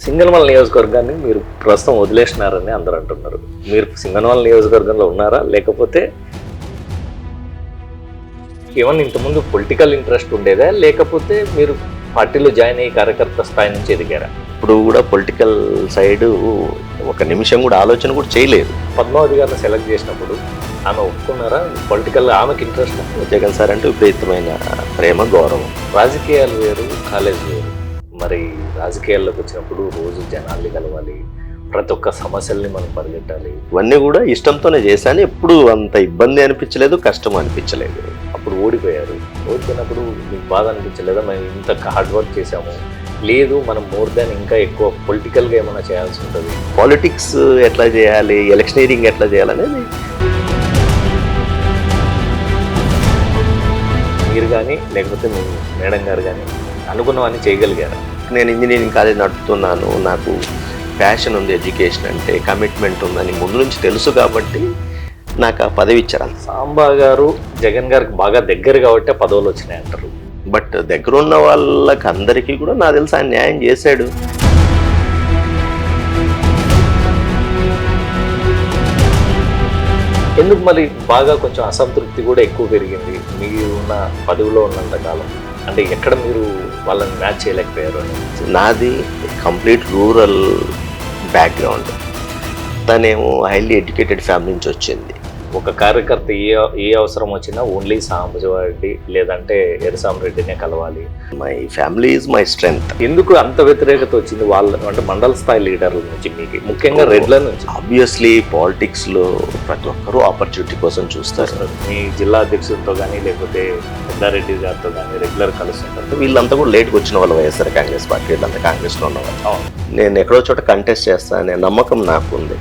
సింగనమల నియోజకవర్గాన్ని మీరు ప్రస్తుతం వదిలేసినారని అందరూ అంటున్నారు. మీరు సింగనమల నియోజకవర్గంలో ఉన్నారా, లేకపోతే ఏమన్నా ఇంతకుముందు పొలిటికల్ ఇంట్రెస్ట్ ఉండేదా, లేకపోతే మీరు పార్టీలో జాయిన్ అయ్యి కార్యకర్త స్థాయి నుంచి ఎదిగారా? ఇప్పుడు కూడా పొలిటికల్ సైడ్ ఒక నిమిషం కూడా ఆలోచన కూడా చేయలేదు. పద్మావతి గారిని సెలెక్ట్ చేసినప్పుడు ఆమె ఒప్పుకున్నారా? పొలిటికల్ ఆమెకి ఇంట్రెస్ట్? జగన్ సార్ అంటే విపరీతమైన ప్రేమ, గౌరవం. రాజకీయాలు వేరు, కాలేజ్ వేరు. మరి రాజకీయాల్లోకి వచ్చినప్పుడు రోజు జనాల్ని కలవాలి, ప్రతి ఒక్క సమస్యల్ని మనం పరిగెట్టాలి. ఇవన్నీ కూడా ఇష్టంతోనే చేశాను. ఎప్పుడు అంత ఇబ్బంది అనిపించలేదు, కష్టం అనిపించలేదు. అప్పుడు ఓడిపోయారు. ఓడిపోయినప్పుడు మీకు బాధ అనిపించలేదా? మేము ఇంత హార్డ్ వర్క్ చేసాము, లేదు మనం మోర్ దాన్ ఇంకా ఎక్కువ పొలిటికల్గా ఏమైనా చేయాల్సి ఉంటుంది, పాలిటిక్స్ ఎట్లా చేయాలి, ఎలక్షనీరింగ్ ఎట్లా చేయాలనేది మీరు కానీ లేకపోతే మీ మేడం గారు కానీ అనుకున్నవన్నీ చేయగలిగారు? నేను ఇంజనీరింగ్ కాలేజ్ నడుపుతున్నాను, నాకు ప్యాషన్ ఉంది, ఎడ్యుకేషన్ అంటే కమిట్మెంట్ ఉందని ముందు నుంచి తెలుసు కాబట్టి నాకు ఆ పదవి ఇచ్చారు. సాంబా గారు జగన్ గారికి బాగా దగ్గర కాబట్టి పదవులు వచ్చినాయి అంటారు. బట్ దగ్గర ఉన్న వాళ్ళకి అందరికీ కూడా నాకు తెలుసు ఆయన న్యాయం చేశాడు. ఎందుకు మరి బాగా కొంచెం అసంతృప్తి కూడా ఎక్కువ పెరిగింది మీరు ఉన్న పదవిలో ఉన్నంత కాలం? అంటే ఎక్కడ మీరు వాళ్ళని మ్యాచ్ చేయలేకపోయారు అని? నాది కంప్లీట్ రూరల్ బ్యాక్గ్రౌండ్, తనేమో హైలీ ఎడ్యుకేటెడ్ ఫ్యామిలీ నుంచి వచ్చింది. ఒక కార్యకర్త ఏ అవసరం వచ్చినా ఓన్లీ సాంబశివారెడ్డి లేదంటే ఎర్రసామిరెడ్డినే కలవాలి. My family is my strength. ఎందుకు అంత వ్యతిరేకత వచ్చింది వాళ్ళ అంటే మండల స్థాయి లీడర్ల నుంచి, మీకు ముఖ్యంగా రెడ్ల నుంచి? ఆబ్వియస్లీ పాలిటిక్స్లో ప్రతి ఒక్కరూ ఆపర్చునిటీ కోసం చూస్తారు. మీ జిల్లా అధ్యక్షులతో కానీ లేకపోతే పెద్దారెడ్డి గారితో కానీ రెగ్యులర్ కలుస్తుంటారు. వీళ్ళంతా కూడా లేట్గా వచ్చిన వాళ్ళు వైఎస్ఆర్ కాంగ్రెస్ పార్టీ, వీళ్ళంతా కాంగ్రెస్లో ఉన్నవాళ్ళు. నేను ఎక్కడో చోట కంటెస్ట్ చేస్తా అనే నమ్మకం నాకు ఉంది.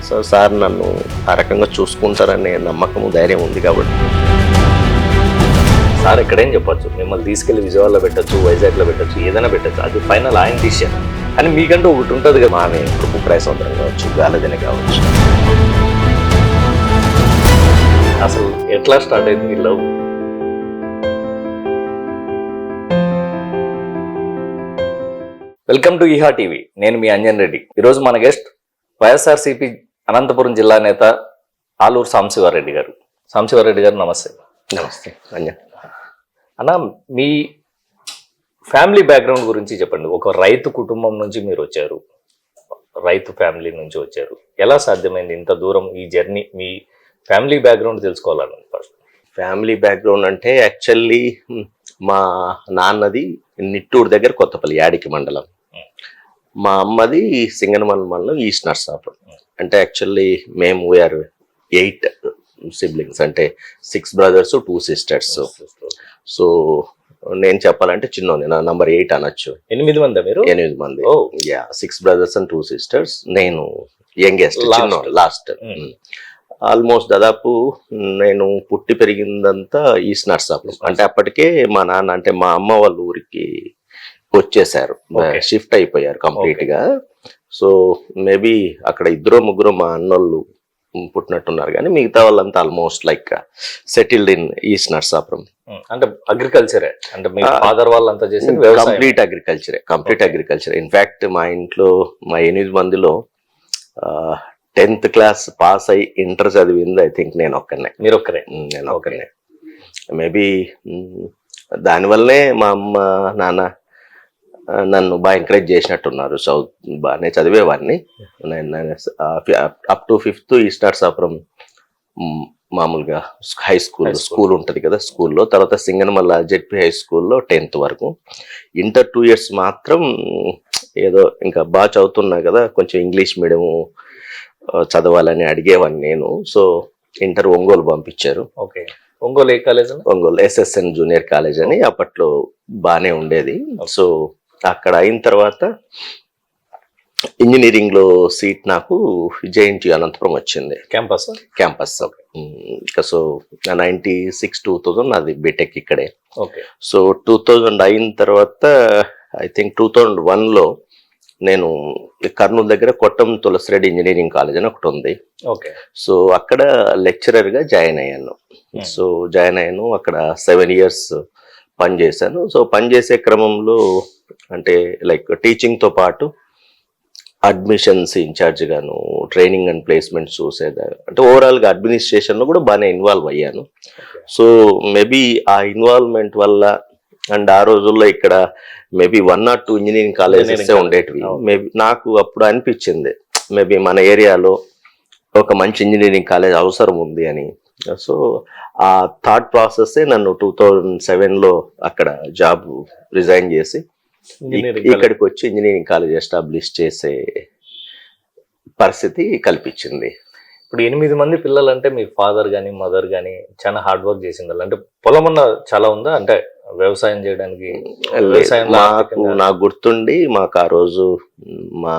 సో సార్ నన్ను ఆ రకంగా చూసుకుంటారనే నమ్మకము, ధైర్యం ఉంది కాబట్టి సార్ ఎక్కడేం చెప్పచ్చు, మిమ్మల్ని తీసుకెళ్లి విజయవాడలో పెట్టచ్చు, వైజాగ్లో పెట్టచ్చు, ఏదైనా పెట్టచ్చు, అది ఫైనల్ ఆయన డిసిషన్. కానీ మీకంటూ ఒకటి ఉంటుంది కదా, ఆమె ఇప్పుడు బుక్రాయ సముద్రం కావచ్చు, గాలజని కావచ్చు. అసలు ఎట్లా స్టార్ట్ అయింది మీ లవ్? వెల్కమ్ టు ఈహా టీవీ. నేను మీ అంజన్ రెడ్డి. ఈరోజు మన గెస్ట్ వైఎస్ఆర్సీపీ అనంతపురం జిల్లా నేత ఆలూరు సాంబశివారెడ్డి గారు. సాంబశివారెడ్డి గారు నమస్తే. నమస్తే అంజన్ అన్న, మీ ఫ్యామిలీ బ్యాక్గ్రౌండ్ గురించి చెప్పండి. ఒక రైతు కుటుంబం నుంచి మీరు వచ్చారు, రైతు ఫ్యామిలీ నుంచి వచ్చారు. ఎలా సాధ్యమైంది ఇంత దూరం ఈ జర్నీ? మీ ఫ్యామిలీ బ్యాక్గ్రౌండ్ తెలుసుకోవాలని ఫస్ట్. ఫ్యామిలీ బ్యాక్గ్రౌండ్ అంటే యాక్చువల్లీ మా నాన్నది నిట్టూరు దగ్గర కొత్తపల్లి, యాడికి మండలం. మా అమ్మది సింగనమల మండలం, ఈస్ట్ నర్సాపురం. అంటే యాక్చువల్లీ మేము వీఆర్ 8 సిబ్లింగ్స్, అంటే 6 brothers 2 sisters. సో నేను చెప్పాలంటే చిన్నోని, నా నంబర్ 8 అనొచ్చు. 8 మంది మీరు? 8 మంది. Yeah, 6 brothers and 2 sisters. నేను యంగెస్ట్, చిన్న లాస్ట్. ఆల్మోస్ట్ దాదాపు నేను పుట్టి పెరిగిందంతా ఈస్ట్ నర్సాపురం. అంటే అప్పటికే మా నాన్న అంటే మా అమ్మ వాళ్ళ ఊరికి వచ్చేసారు, షిఫ్ట్ అయిపోయారు కంప్లీట్ గా. సో మేబీ అక్కడ 2-3 మా అన్నోళ్ళు పుట్టినట్టున్నారు, కానీ మిగతా వాళ్ళంతా almost like settled in east Narsapuram. అంటే అగ్రికల్చరే, అంటే మీ ఫాదర్ వాళ్ళంతా చేసి కంప్లీట్ అగ్రికల్చరే. ఇన్ఫాక్ట్ మా ఇంట్లో మా 8 మందిలో 10th క్లాస్ పాస్ అయ్యి ఇంటర్ చదివింది ఐ థింక్ నేను ఒక్కనే. మీరు ఒక్కరే? నేను ఒక్కనే. మేబీ దానివల్లనే మా అమ్మ నాన్న నన్ను బాగా ఎంకరేజ్ చేసినట్టున్నారు. బాగానే చదివేవాడిని. Up to 5th east Narsapuram మామూలుగా హై స్కూల్ ఉంటుంది కదా, స్కూల్లో. తర్వాత సింగనమల జెడ్పీ హై స్కూల్లో 10th వరకు. ఇంటర్ 2 years మాత్రం ఏదో ఇంకా బాగా చదువుతున్నా కదా, కొంచెం ఇంగ్లీష్ మీడియం చదవాలని అడిగేవాడిని నేను. సో ఇంటర్ ఒంగోలు పంపించారు. ఓకే. ఒంగోలు ఏ college? Ongole SSN junior college అని, అప్పట్లో బాగానే ఉండేది. సో అక్కడ అయిన తర్వాత ఇంజనీరింగ్ లో సీట్ నాకు జేఎన్టీయూ అనంతపురం వచ్చింది, క్యాంపస్. ఇంకా సో 96-2000 అది బీటెక్ ఇక్కడే. సో 2000 అయిన తర్వాత ఐ థింక్ 2001లో నేను కర్నూలు దగ్గర కొట్టం తులసిరెడ్డి ఇంజనీరింగ్ కాలేజ్ అని ఒకటి ఉంది. సో అక్కడ లెక్చరర్ గా జాయిన్ అయ్యాను. సో జాయిన్ అయ్యాను, అక్కడ 7 years పనిచేశాను. సో పనిచేసే క్రమంలో అంటే లైక్ టీచింగ్తో పాటు అడ్మిషన్స్ ఇన్ఛార్జ్ గాను, ట్రైనింగ్ అండ్ ప్లేస్మెంట్స్ చూసేదా, అంటే ఓవరాల్గా అడ్మినిస్ట్రేషన్లో కూడా బాగానే ఇన్వాల్వ్ అయ్యాను. సో మేబీ ఆ ఇన్వాల్వ్మెంట్ వల్ల అండ్ ఆ రోజుల్లో ఇక్కడ మేబీ 1 or 2 ఇంజనీరింగ్ కాలేజెస్ ఉండేటివి. మేబీ నాకు అప్పుడు అనిపించింది మేబీ మన ఏరియాలో ఒక మంచి ఇంజనీరింగ్ కాలేజ్ అవసరం ఉంది అని. సో ఆ థాట్ ప్రాసెస్సే నన్ను 2007లో అక్కడ జాబ్ రిజైన్ చేసి ఇక్కడికి వచ్చి ఇంజనీరింగ్ కాలేజ్ ఎస్టాబ్లిష్ చేసే పరిస్థితి కల్పించింది. ఇప్పుడు 8 మంది పిల్లలు అంటే మీ ఫాదర్ కానీ మదర్ కానీ చాలా హార్డ్ వర్క్ చేసింది. అంటే పొలం ఉన్న చాలా ఉందా, అంటే వ్యవసాయం చేయడానికి? నాకు గుర్తుండి మాకు ఆ రోజు మా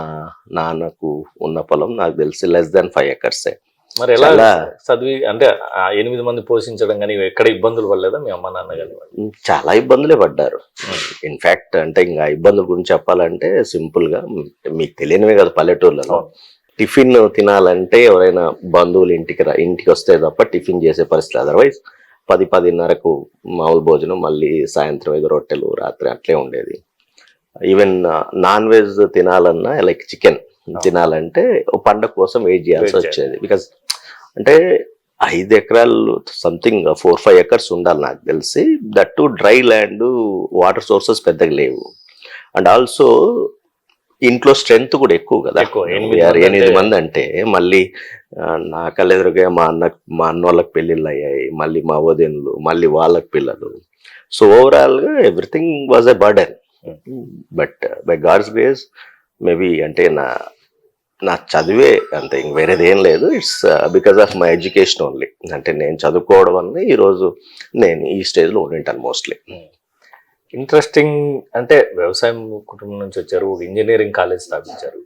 నాన్నకు ఉన్న పొలం నాకు తెలిసి లెస్ దాన్ 5 acres. మరి ఎలా చదివి అంటే 8 మంది పోషించడం కానీ ఎక్కడ ఇబ్బందులు పడలేదా మీ అమ్మ నాన్న కానీ? చాలా ఇబ్బందులే పడ్డారు. ఇన్ఫాక్ట్ అంటే ఇంకా ఇబ్బందుల గురించి చెప్పాలంటే సింపుల్ గా మీకు తెలియనివే కదా, పల్లెటూర్లలో టిఫిన్ తినాలంటే ఎవరైనా బంధువులు ఇంటికి వస్తే తప్ప టిఫిన్ చేసే పరిస్థితి. అదర్వైజ్ 10-10:30కు మామూలు భోజనం, మళ్ళీ సాయంత్రం 5 రొట్టెలు, రాత్రి అట్లే ఉండేది. ఈవెన్ నాన్ వెజ్ తినాలన్నా లైక్ చికెన్ తినాలంటే పండగ కోసం వెయిట్ చేయాల్సి వచ్చేది. బికాస్ అంటే 5 ఎకరాలు సంథింగ్ 4-5 acres ఉండాలి నాకు తెలిసి. That to dry land, water sources పెద్దగా లేవు. అండ్ ఆల్సో ఇంట్లో స్ట్రెంగ్త్ కూడా ఎక్కువ కదా, 8 మంది అంటే. మళ్ళీ నా కళ్ళెదురుగా మా అన్న వాళ్ళకి పెళ్ళిళ్ళు అయ్యాయి, మళ్ళీ మా వదినలు, మళ్ళీ వాళ్ళకి పిల్లలు. సో ఓవరాల్ గా everything was a burden. But by God's grace maybe అంటే నా చదివే అంతే, ఇంక వేరేది ఏం లేదు. It's because of my education only. అంటే నేను చదువుకోవడం వల్ల ఈరోజు నేను ఈ స్టేజ్లో ఉండింటాను మోస్ట్లీ. ఇంట్రెస్టింగ్ అంటే వ్యవసాయం కుటుంబం నుంచి వచ్చారు, ఇంజనీరింగ్ కాలేజ్ స్థాపించారు,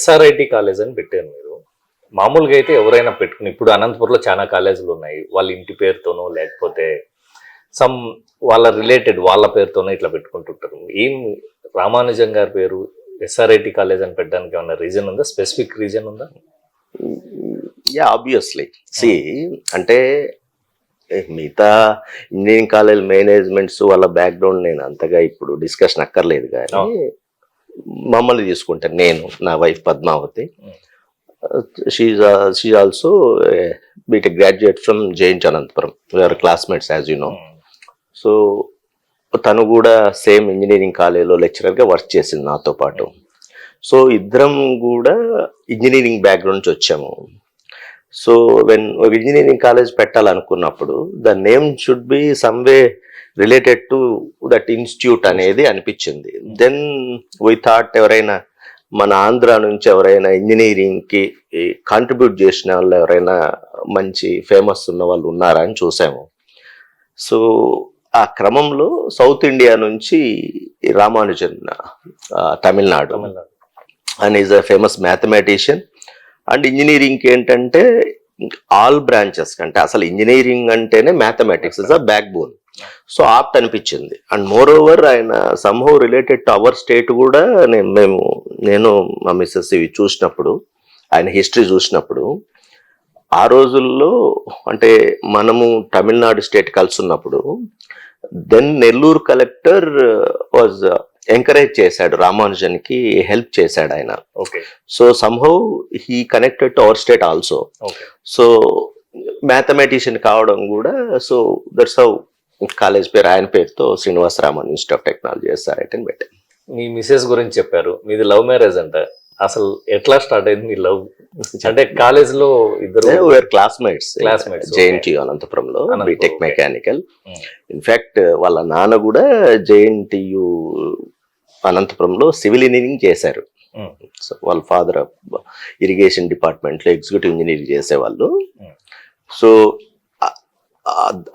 SRIT కాలేజ్ అని పెట్టారు మీరు. మామూలుగా అయితే ఎవరైనా పెట్టుకుని, ఇప్పుడు అనంతపురంలో చాలా కాలేజీలు ఉన్నాయి, వాళ్ళ ఇంటి పేరుతోనో లేకపోతే సమ్ వాళ్ళ రిలేటెడ్ వాళ్ళ పేరుతోనో ఇట్లా పెట్టుకుంటుంటారు. ఏం రామానుజం గారి పేరు SRIT కాలేజ్ అని పెట్టడానికి ఏమన్నా రీజన్ ఉందా, స్పెసిఫిక్ రీజన్ ఉందా? Yeah obviously. అంటే మిగతా ఇంజనీరింగ్ కాలేజ్ మేనేజ్మెంట్స్ వాళ్ళ బ్యాక్గ్రౌండ్ నేను అంతగా ఇప్పుడు డిస్కషన్ అక్కర్లేదు, కానీ మమ్మల్ని తీసుకుంటే నేను, నా wife Padmavati, she also BTech graduate from JNT Anantapuram, we're classmates as you know. So తను కూడా సేమ్ ఇంజనీరింగ్ కాలేజ్లో లెక్చరర్గా వర్క్ చేసింది నాతో పాటు. సో ఇద్దరం కూడా ఇంజనీరింగ్ బ్యాక్గ్రౌండ్ నుంచి వచ్చాము. సో వెన్ ఒక ఇంజనీరింగ్ కాలేజ్ పెట్టాలనుకున్నప్పుడు the name should be someway related to that institute అనేది అనిపించింది. దెన్ వీ థాట్ ఎవరైనా మన ఆంధ్ర నుంచి ఎవరైనా ఇంజనీరింగ్కి కాంట్రిబ్యూట్ చేసిన వాళ్ళు ఎవరైనా మంచి ఫేమస్ ఉన్న వాళ్ళు ఉన్నారా అని చూసాము. సో ఆ క్రమంలో సౌత్ ఇండియా నుంచి Ramanujan, Tamil Nadu, and is a famous mathematician. And ఇంజనీరింగ్కి ఏంటంటే ఆల్ బ్రాంచెస్ కంటే అసలు ఇంజనీరింగ్ అంటేనే mathematics is a backbone. So opt అనిపించింది. అండ్ మోర్ ఓవర్ ఆయన somehow related to our state కూడా. నేను మా మిస్సెస్ ఇవి చూసినప్పుడు, ఆయన హిస్టరీ చూసినప్పుడు, ఆ రోజుల్లో అంటే మనము తమిళనాడు స్టేట్ కలిసి ఉన్నప్పుడు then Nellore collector was encourage చేశాడు, రామానుజన్కి హెల్ప్ చేశాడు ఆయన. So somehow he connected to our state also. So mathematician కావడం కూడా, సో దట్స్ హౌ కాలేజ్ పేరు ఆయన పేరుతో Srinivasaraman institute of technology SRIT అని పెట్టాను. మీ మిసెస్ గురించి చెప్పారు, మీది లవ్ మ్యారేజ్ అంట. అసలు ఎట్లా స్టార్ట్ అయింది మీ లవ్? అంటే కాలేజ్ లో ఇద్దరు క్లాస్మేట్స్ జేఎన్టీ అనంతపురంలో, బీటెక్ మెకానికల్. ఇన్ఫాక్ట్ వాళ్ళ నాన్న కూడా జేఎన్టీయు అనంతపురంలో సివిల్ ఇంజనీరింగ్ చేశారు. సో వాళ్ళ ఫాదర్ ఇరిగేషన్ డిపార్ట్మెంట్ లో ఎగ్జిక్యూటివ్ ఇంజనీరింగ్ చేసేవాళ్ళు. సో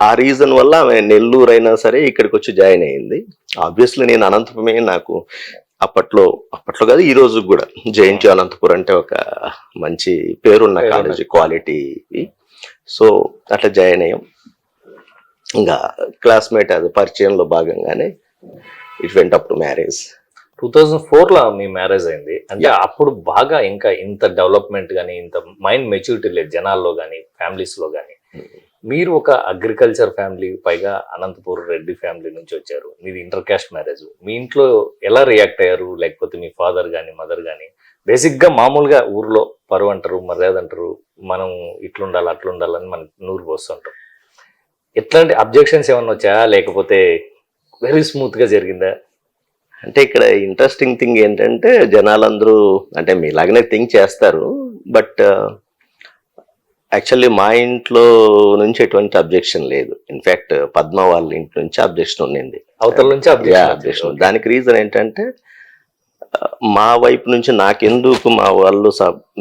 ఆ రీజన్ వల్ల ఆమె నెల్లూరు అయినా సరే ఇక్కడికి వచ్చి జాయిన్ అయ్యింది. ఆబ్వియస్లీ నేను అనంతపురమే, నాకు అప్పట్లో కాదు ఈ రోజు కూడా జేఎన్టీ అనంతపురం అంటే ఒక మంచి పేరున్న కాలేజీ, క్వాలిటీ. సో అట్లా జాయిన్ అయ్యాం. ఇంకా క్లాస్మేట్ అది పరిచయంలో భాగంగానే it went up to marriage. 2004లో మీ మ్యారేజ్ అయింది. అంటే అప్పుడు బాగా ఇంకా ఇంత డెవలప్మెంట్ కానీ ఇంత మైండ్ మెచ్యూరిటీ లేదు జనాల్లో కానీ ఫ్యామిలీస్ లో కానీ. మీరు ఒక అగ్రికల్చర్ ఫ్యామిలీ, పైగా అనంతపూర్ రెడ్డి ఫ్యామిలీ నుంచి వచ్చారు. మీది ఇంటర్ క్యాస్ట్ మ్యారేజ్. మీ ఇంట్లో ఎలా రియాక్ట్ అయ్యారు? లేకపోతే మీ ఫాదర్ కానీ మదర్ కానీ బేసిక్గా మామూలుగా ఊర్లో పరువు అంటారు, మర్యాద అంటారు, మనం ఇట్లుండాలి అట్లుండాలని మనకి నూరు పోస్తుంటాం. ఎట్లాంటి అబ్జెక్షన్స్ ఏమన్నా వచ్చాయా, లేకపోతే వెరీ స్మూత్గా జరిగిందా? అంటే ఇక్కడ ఇంట్రెస్టింగ్ థింగ్ ఏంటంటే జనాలందరూ అంటే మీలాగనే థింక్ చేస్తారు, బట్ యాక్చువల్లీ మా ఇంట్లో నుంచి ఎటువంటి అబ్జెక్షన్ లేదు. ఇన్ఫ్యాక్ట్ పద్మ వాళ్ళ ఇంటి నుంచి అబ్జెక్షన్ ఉండింది, అవతల నుంచి అబ్జెక్షన్. దానికి రీజన్ ఏంటంటే మా వైపు నుంచి నాకెందుకు మా వాళ్ళు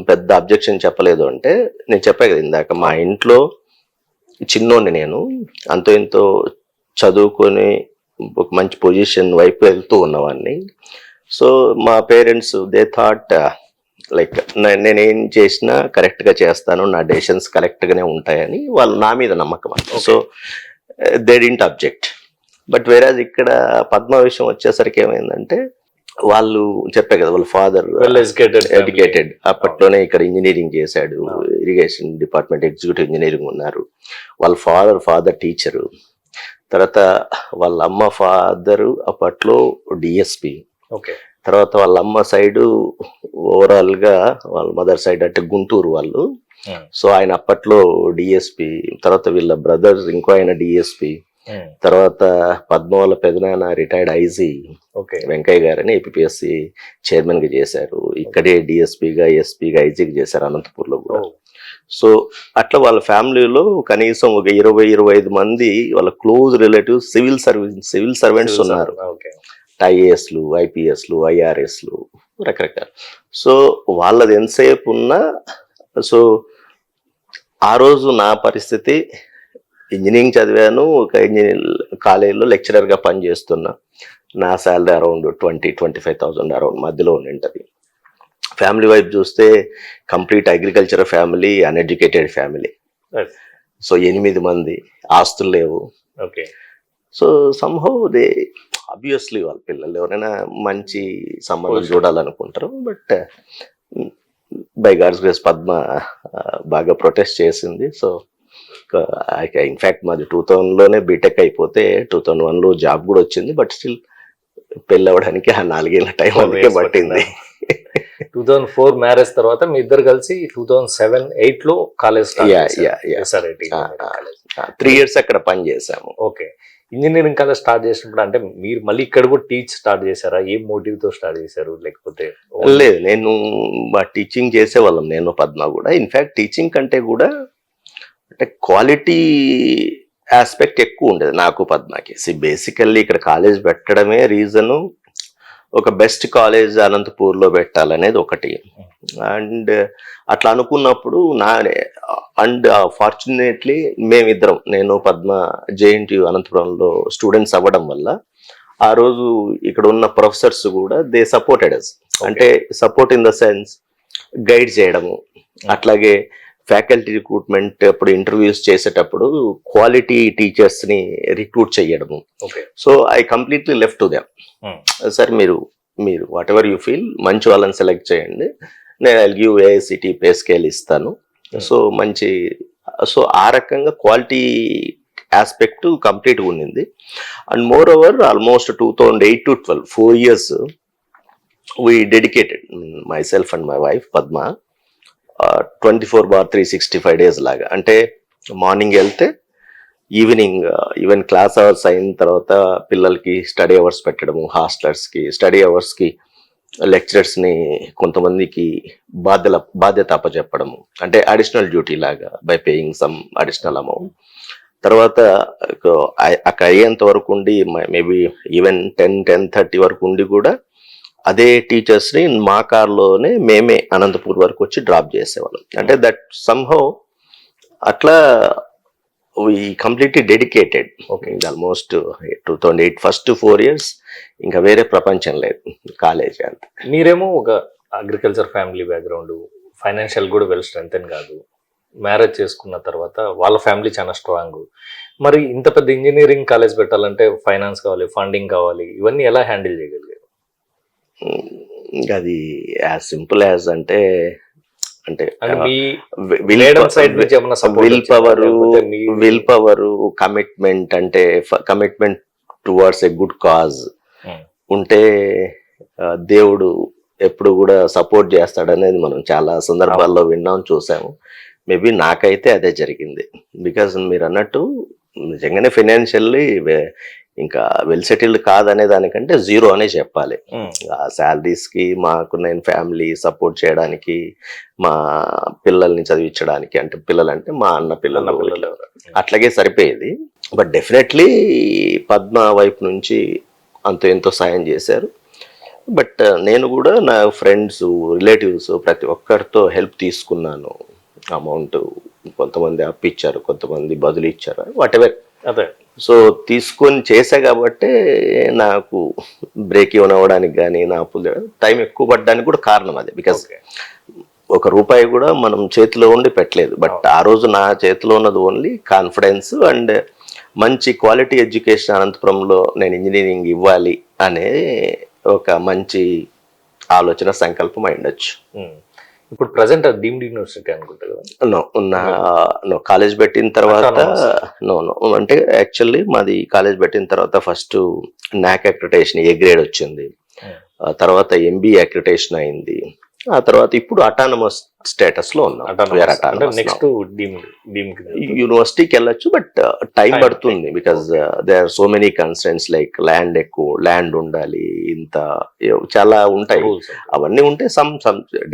పెద్ద అబ్జెక్షన్ చెప్పలేదు అంటే, నేను చెప్పా కదా ఇందాక, మా ఇంట్లో చిన్నోడిని నేను, అంతో ఎంతో చదువుకొని ఒక మంచి పొజిషన్ వైపు వెళ్తూ ఉన్నవాడిని. సో మా పేరెంట్స్ దే థాట్ లైక్ నేనేం చేసినా కరెక్ట్గా చేస్తాను, నా డెసిషన్స్ కరెక్ట్గానే ఉంటాయని వాళ్ళు నా మీద నమ్మకం అంట. So they didn't object. But వేరేజ్ ఇక్కడ పద్మ విషయం వచ్చేసరికి ఏమైందంటే, వాళ్ళు చెప్పే కదా వాళ్ళ ఫాదర్ ఎడ్యుకేటెడ్, అప్పట్లోనే ఇక్కడ ఇంజనీరింగ్ చేశాడు, ఇరిగేషన్ డిపార్ట్మెంట్ ఎగ్జిక్యూటివ్ ఇంజనీరింగ్ ఉన్నారు. వాళ్ళ ఫాదర్ టీచరు, తర్వాత వాళ్ళ అమ్మ ఫాదరు అప్పట్లో డిఎస్పి, తర్వాత వాళ్ళ అమ్మ సైడు ఓవరాల్ గా వాళ్ళ మదర్ సైడ్ అంటే గుంటూరు వాళ్ళు. సో ఆయన అప్పట్లో డిఎస్పి, తర్వాత వీళ్ళ బ్రదర్స్ ఇంకో ఆయన డిఎస్పి, తర్వాత పద్మ వాళ్ళ పెదనాన్న రిటైర్డ్ ఐజీ వెంకయ్య గారని ఏపీఎస్సి చైర్మన్ గా చేశారు. ఇక్కడే డిఎస్పిగా, ఎస్పీగా, ఐజీగా చేశారు అనంతపూర్లో కూడా. సో అట్లా వాళ్ళ ఫ్యామిలీలో కనీసం ఒక 20-25 మంది వాళ్ళ క్లోజ్ రిలేటివ్స్ సివిల్ సర్వెంట్స్ ఉన్నారు. ఐఏఎస్లు, ఐపీఎస్లు, ఐఆర్ఎస్లు రకరకాల. సో వాళ్ళది ఎంతసేపు ఉన్నా, సో ఆ రోజు నా పరిస్థితి ఇంజనీరింగ్ చదివాను, ఒక ఇంజనీరింగ్ కాలేజీలో లెక్చరర్గా పనిచేస్తున్నా. నా శాలరీ అరౌండ్ 20-25,000 అరౌండ్ మధ్యలో ఉండింటది. ఫ్యామిలీ వైపు చూస్తే complete agriculture family, uneducated family. So 8 మంది, ఆస్తులు లేవు. సో సంహౌ దే ఆబ్వియస్లీ వాళ్ళ పిల్లలు ఎవరైనా మంచి సంబంధం చూడాలనుకుంటారు. But by God's grace Padma బాగా ప్రొటెస్ట్ చేసింది. సో ఇన్ఫ్యాక్ట్ మాది 2000లోనే బీటెక్ అయిపోతే 2001లో జాబ్ కూడా వచ్చింది. బట్ స్టిల్ పెళ్ళి అవ్వడానికి ఆ 4 ఏళ్ళ టైం అందుకే పట్టింది. 2004 మ్యారేజ్ తర్వాత మీ ఇద్దరు కలిసి 2007-8లో కాలేజ్ 3 years అక్కడ పని చేసాము. ఓకే. ఇంజనీరింగ్ కాలేజ్ స్టార్ట్ చేసినప్పుడు అంటే మీరు మళ్ళీ ఇక్కడ కూడా టీచ్ స్టార్ట్ చేశారా? ఏ మోటివ్ తో స్టార్ట్ చేశారు? లేకపోతే లేదు, నేను టీచింగ్ చేసేవాళ్ళం, నేను పద్మ కూడా. ఇన్ఫ్యాక్ట్ టీచింగ్ కంటే కూడా అంటే క్వాలిటీ ఆస్పెక్ట్ ఎక్కువ ఉండేది నాకు పద్మకి. బేసికల్లీ ఇక్కడ కాలేజ్ పెట్టడమే రీజను, ఒక బెస్ట్ కాలేజ్ అనంతపూర్లో పెట్టాలనేది ఒకటి. అండ్ అట్లా అనుకున్నప్పుడు అండ్ ఫార్చునేట్లీ మేమిద్దరం, నేను పద్మ జేఎన్టీయు అనంతపురంలో స్టూడెంట్స్ అవ్వడం వల్ల ఆ రోజు ఇక్కడ ఉన్న ప్రొఫెసర్స్ కూడా దే సపోర్టెడ్ అస్. అంటే support in the sense guide చేయడము, అట్లాగే ఫ్యాకల్టీ రిక్రూట్మెంట్ అప్పుడు ఇంటర్వ్యూస్ చేసేటప్పుడు క్వాలిటీ టీచర్స్ ని రిక్రూట్ చేయడము. So I completely left to them. Sir మీరు వాట్ ఎవర్ యూ ఫీల్, మంచి వాళ్ళని సెలెక్ట్ చేయండి, నేను I give AICTE pay scale ఇస్తాను. సో మంచి, సో ఆ రకంగా క్వాలిటీ ఆస్పెక్ట్ కంప్లీట్గా ఉండింది. And moreover almost 2008 to 12 4 years we dedicated, myself and my wife Padma, 24/365 days లాగా. అంటే మార్నింగ్ వెళ్తే ఈవెన్ క్లాస్ అవర్స్ అయిన తర్వాత పిల్లలకి స్టడీ అవర్స్ పెట్టడము, హాస్టలర్స్కి స్టడీ అవర్స్కి లెక్చరర్స్ని కొంతమందికి బాధ్యత అప్పచెప్పడము, అంటే అడిషనల్ డ్యూటీ లాగా by paying some additional amount. తర్వాత అక్కడ అయ్యేంత వరకు ఉండి మేబీ ఈవెన్ 10-10:30 వరకు ఉండి కూడా అదే టీచర్స్ని మా కార్లోనే మేమే అనంతపూర్ వరకు వచ్చి డ్రాప్ చేసేవాళ్ళం. అంటే దట్ సమ్హౌ అట్లా we completely dedicated. Almost 2008 first 4 years ఇంకా వేరే ప్రపంచం లేదు కాలేజ్ అంతా. మీరేమో ఒక అగ్రికల్చర్ ఫ్యామిలీ బ్యాక్గ్రౌండ్, ఫైనాన్షియల్ కూడా వెల్ స్ట్రెంగ్తెన్ కాదు, మ్యారేజ్ చేసుకున్న తర్వాత వాళ్ళ ఫ్యామిలీ చాలా స్ట్రాంగ్. మరి ఇంత పెద్ద ఇంజనీరింగ్ కాలేజ్ పెట్టాలంటే ఫైనాన్స్ కావాలి, ఫండింగ్ కావాలి, ఇవన్నీ ఎలా హ్యాండిల్ చేయగలిగారు? అది యాజ్ సింపుల్ యాజ్ అంటే అంటే అండ్ మీ మేడం సైడ్ నుంచి ఏమైనా support విల్ వచ్చిందా? పవర్ లేకపోతే మీ- విల్ పవర్ కమిట్మెంట్, అంటే commitment towards a good cause Hmm. ఉంటే దేవుడు ఎప్పుడు కూడా సపోర్ట్ చేస్తాడనేది మనం చాలా సందర్భాల్లో విన్నాం, చూసాము. మేబీ నాకైతే అదే జరిగింది. బికాజ్ మీరు అన్నట్టు నిజంగానే ఫైనాన్షియల్లీ ఇంకా వెల్ సెటిల్డ్ కాదనే దానికంటే జీరో అనే చెప్పాలి. Hmm. ఆ శాలరీస్కి మాకు నేను ఫ్యామిలీ సపోర్ట్ చేయడానికి, మా పిల్లల్ని చదివించడానికి, అంటే పిల్లలంటే మా అన్న అన్న పిల్లలు పిల్లలు ఎవరు? అట్లాగే సరిపోయేది. బట్ డెఫినెట్లీ పద్మ వైపు నుంచి అంత ఎంతో సాయం చేశారు. బట్ నేను కూడా నా ఫ్రెండ్స్, రిలేటివ్స్ ప్రతి ఒక్కరితో హెల్ప్ తీసుకున్నాను. అమౌంట్ కొంతమంది అప్పిచ్చారు, కొంతమంది బదులు ఇచ్చారు, వాట్ ఎవర్. అదే సో తీసుకొని చేసా కాబట్టే నాకు బ్రేక్ ఈవెన్ అవ్వడానికి కానీ, నా అప్పులు టైం ఎక్కువ పడ్డానికి కూడా కారణం అదే. Because okay. ఒక రూపాయి కూడా మనం చేతిలో ఉండి పెట్టలేదు. బట్ ఆ రోజు నా చేతిలో ఉన్నది ఓన్లీ కాన్ఫిడెన్స్ అండ్ మంచి క్వాలిటీ ఎడ్యుకేషన్ అనంతపురంలో నేను ఇంజనీరింగ్ ఇవ్వాలి అనే ఒక మంచి ఆలోచన, సంకల్పం అయిండొచ్చు. Hmm. ఇప్పుడు ప్రజెంట్ డీమ్డ్ యూనివర్సిటీ అనుకుంటా కదా? నో కాలేజ్ పెట్టిన తర్వాత Autonomous. నో అంటే యాక్చువల్లీ మాది కాలేజ్ పెట్టిన తర్వాత ఫస్ట్ నాక్ అక్రిటేషన్ ఏ గ్రేడ్ వచ్చింది, Hmm. ఆ తర్వాత ఎంబీఏ అక్రిటేషన్ అయింది, ఆ తర్వాత ఇప్పుడు అటానమస్ స్టేటస్ లో ఉన్నాం. Autonomous. అంటే నెక్స్ట్ డీమ్ యూనివర్సిటీకి వెళ్ళొచ్చు, బట్ టైం పడుతుంది. Because they are so many constants like land, ఎక్కువ ల్యాండ్ ఉండాలి, ఇంత చాలా ఉంటాయి. రూల్స్. అవన్నీ ఉంటే some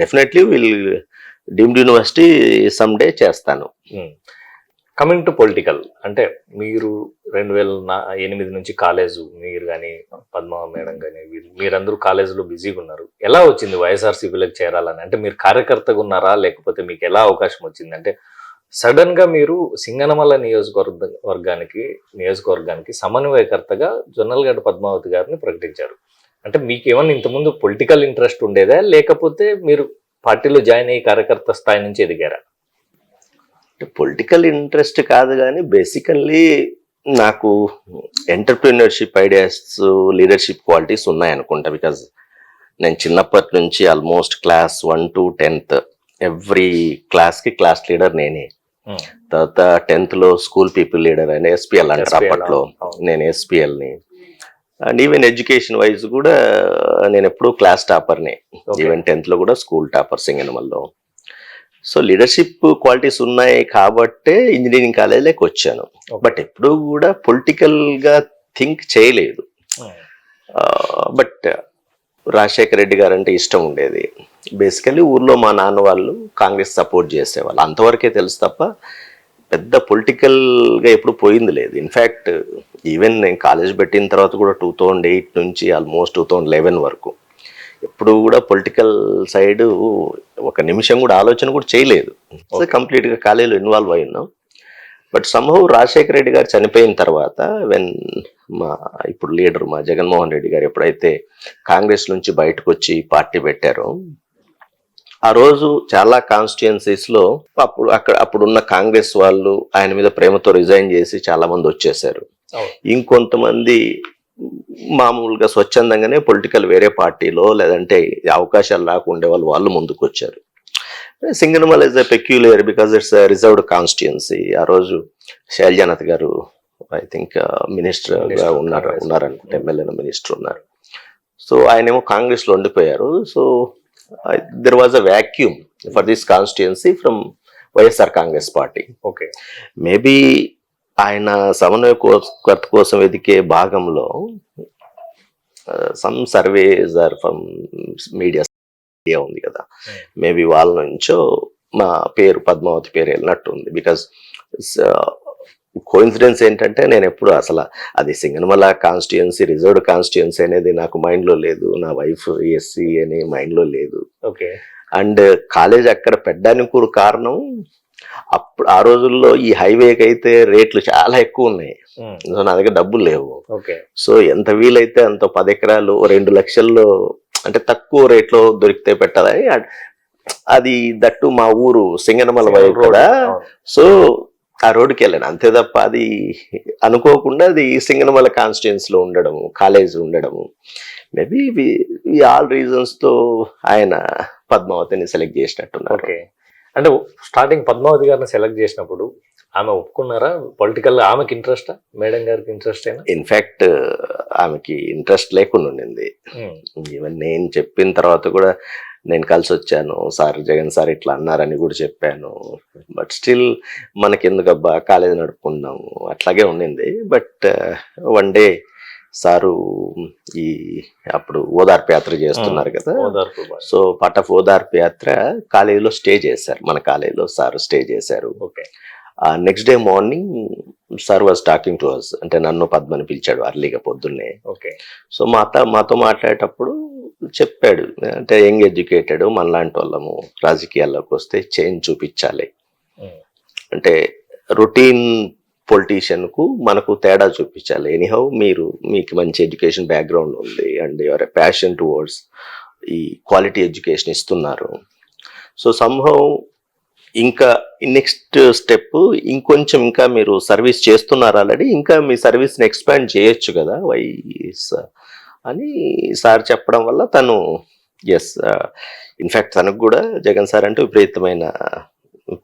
definitely will deemed university some day చేస్తాను. కమింగ్ టు పొలిటికల్, అంటే మీరు 2008 నుంచి కాలేజ్, మీరు కానీ పద్మ మేడం కానీ మీరందరూ కాలేజీలో బిజీగా ఉన్నారు. ఎలా వచ్చింది వైఎస్ఆర్సీపీలోకి చేరాలని? అంటే మీరు కార్యకర్తగా ఉన్నారా, లేకపోతే మీకు ఎలా అవకాశం వచ్చింది? అంటే సడన్ గా మీరు సింగనమల నియోజకవర్గానికి సమన్వయకర్తగా జొన్నలగడ్డ పద్మావతి గారిని ప్రకటించారు. అంటే మీకు ఏమన్నా ఇంతకుముందు పొలిటికల్ ఇంట్రెస్ట్ ఉండేదా, లేకపోతే మీరు పార్టీలో జాయిన్ అయ్యి కార్యకర్త స్థాయి నుంచి ఎదిగారా? పొలిటికల్ ఇంట్రెస్ట్ కాదు, కానీ బేసికల్లీ నాకు ఎంటర్ప్రీనర్షిప్ ఐడియాస్, లీడర్షిప్ క్వాలిటీస్ ఉన్నాయనుకుంటా. బికాజ్ నేను చిన్నప్పటి నుంచి almost class 1 to 10th every క్లాస్కి క్లాస్ లీడర్ నేనే. తర్వాత 10th లో స్కూల్ పీపుల్ లీడర్ అని ఎస్పీఎల్ అంటారు SPL, అప్పట్లో. అవును. నేను ఎస్పీఎల్ని. అండ్ ఈవెన్ ఎడ్యుకేషన్ వైజ్ కూడా నేను ఎప్పుడూ క్లాస్ టాపర్ని. Okay. ఈవెన్ 10th లో కూడా స్కూల్ టాపర్ సింగనమల్లో. సో లీడర్షిప్ క్వాలిటీస్ ఉన్నాయి కాబట్టే ఇంజనీరింగ్ కాలేజీలోకి వచ్చాను. బట్ ఎప్పుడూ కూడా పొలిటికల్గా థింక్ చేయలేదు. బట్ రాజశేఖర రెడ్డి గారు అంటే ఇష్టం ఉండేది. బేసికలీ ఊర్లో మా నాన్న వాళ్ళు కాంగ్రెస్ సపోర్ట్ చేసేవాళ్ళు, అంతవరకే తెలుసు తప్ప పెద్ద పొలిటికల్గా ఎప్పుడు పోయింది లేదు. ఇన్ఫ్యాక్ట్ ఈవెన్ నేను కాలేజ్ పెట్టిన తర్వాత కూడా 2008 నుంచి ఆల్మోస్ట్ 2011 వరకు ఎప్పుడు కూడా పొలిటికల్ సైడ్ ఒక నిమిషం కూడా ఆలోచన కూడా చేయలేదు. సో కంప్లీట్గా కాలేజీలో ఇన్వాల్వ్ అయి ఉన్నాం. బట్ సంహవ్ రాజశేఖర రెడ్డి గారు చనిపోయిన తర్వాత వెన్ మా ఇప్పుడు లీడర్ మా జగన్మోహన్ రెడ్డి గారు ఎప్పుడైతే కాంగ్రెస్ నుంచి బయటకు వచ్చి పార్టీ పెట్టారో, ఆ రోజు చాలా కాన్స్టిట్యుయెన్సీస్ లో అప్పుడున్న కాంగ్రెస్ వాళ్ళు ఆయన మీద ప్రేమతో రిజైన్ చేసి చాలా మంది వచ్చేసారు. ఇంకొంతమంది మామూలుగా స్వచ్ఛందంగానే పొలిటికల్ వేరే పార్టీలో లేదంటే అవకాశాలు రాకుండే వాళ్ళు ముందుకు వచ్చారు. Singanamala is a peculiar because it's reserved constituency. ఆ రోజు Shailajanath garu I think minister గా ఉన్నారనుకుంటే, ఎమ్మెల్యే మినిస్టర్ ఉన్నారు. సో ఆయనేమో కాంగ్రెస్ లో ఉండిపోయారు. So there was a vacuum for this constituency from YSR Congress party. Okay. Maybe ఆయన సమన్వయకర్త కోసం వెతికే భాగంలో some surveys are from media ఉంది కదా, మేబీ వాళ్ళ నుంచో మా పేరు పద్మావతి పేరు వెళ్ళినట్టుంది. బికాస్ కోఇన్సిడెన్స్ ఏంటంటే నేను ఎప్పుడు అసలు అది సింగనమల కాన్స్టిట్యుయెన్సీ రిజర్వ్డ్ కాన్స్టిట్యుయెన్సీ అనేది నాకు మైండ్లో లేదు, నా వైఫ్ ఎస్సీ అనే మైండ్లో లేదు. ఓకే. అండ్ కాలేజ్ అక్కడ పెట్టడానికి కూడా కారణం అప్పుడు ఆ రోజుల్లో ఈ హైవేకి అయితే రేట్లు చాలా ఎక్కువ ఉన్నాయి. సో నా దగ్గర డబ్బులు లేవు. ఓకే. సో ఎంత వీలైతే అంత 10 ఎకరాలు 2 లక్షల్లో అంటే తక్కువ రేట్లో దొరికితే పెట్టాలని, అది దట్టు మా ఊరు సింగనమల వైపు కూడా. సో ఆ రోడ్డుకి వెళ్ళాను అంతే తప్ప అది అనుకోకుండా అది సింగనమల కాన్స్టిట్యుయెన్సీలో ఉండడము, కాలేజ్ ఉండడము, మేబీ ఆల్ రీజన్స్ తో ఆయన పద్మావతిని సెలెక్ట్ చేసినట్టున్నారు. ఓకే. అంటే స్టార్టింగ్ పద్మావతి గారిని సెలెక్ట్ చేసినప్పుడు ఆమె ఒప్పుకున్నారా? పొలిటికల్ ఆమెకి ఇంట్రెస్టా, మేడం గారికి ఇంట్రెస్ట్ అయినా? ఇన్ఫ్యాక్ట్ ఆమెకి ఇంట్రెస్ట్ లేకుండా ఉండింది. ఈవెన్ నేను చెప్పిన తర్వాత కూడా నేను కలిసి వచ్చాను, సార్ జగన్ సార్ ఇట్లా అన్నారని కూడా చెప్పాను. బట్ స్టిల్ మనకెందుకబ్బా కాలేజ్ నడుపుకున్నాము అట్లాగే ఉండింది. బట్ వన్ డే సారు ఈ అప్పుడు ఓదార్పు యాత్ర చేస్తున్నారు కదా, సో పార్ట్ ఆఫ్ ఓదార్పు యాత్ర కాలేజీలో స్టే చేశారు, మన కాలేజీలో సార్ స్టే చేశారు. Okay. Next day morning sir was talking to us, అంటే నన్ను పద్మని పిలిచాడు అర్లీగా పొద్దున్నే. ఓకే. సో మాతో మాట్లాడేటప్పుడు చెప్పాడు, అంటే యంగ్ ఎడ్యుకేటెడ్ మనలాంటి వాళ్ళము రాజకీయాల్లోకి వస్తే చేంజ్ చూపించాలి, అంటే రొటీన్ పొలిటీషియన్ కు మనకు తేడా చూపించాలి. ఎనీహౌ మీకు మంచి ఎడ్యుకేషన్ బ్యాక్గ్రౌండ్ ఉంది అండ్ యువర్ ప్యాషన్ టువర్డ్స్ ఈ క్వాలిటీ ఎడ్యుకేషన్ ఇస్తున్నారు. సో సంహౌ ఇంకా నెక్స్ట్ స్టెప్ ఇంకొంచెం ఇంకా మీరు సర్వీస్ చేస్తున్నారు ఆల్రెడీ, ఇంకా మీ సర్వీస్ని ఎక్స్పాండ్ చేయొచ్చు కదా వైస్ అని సార్ చెప్పడం వల్ల తను ఎస్, ఇన్ఫ్యాక్ట్ తనకు కూడా జగన్ సార్ అంటే విపరీతమైన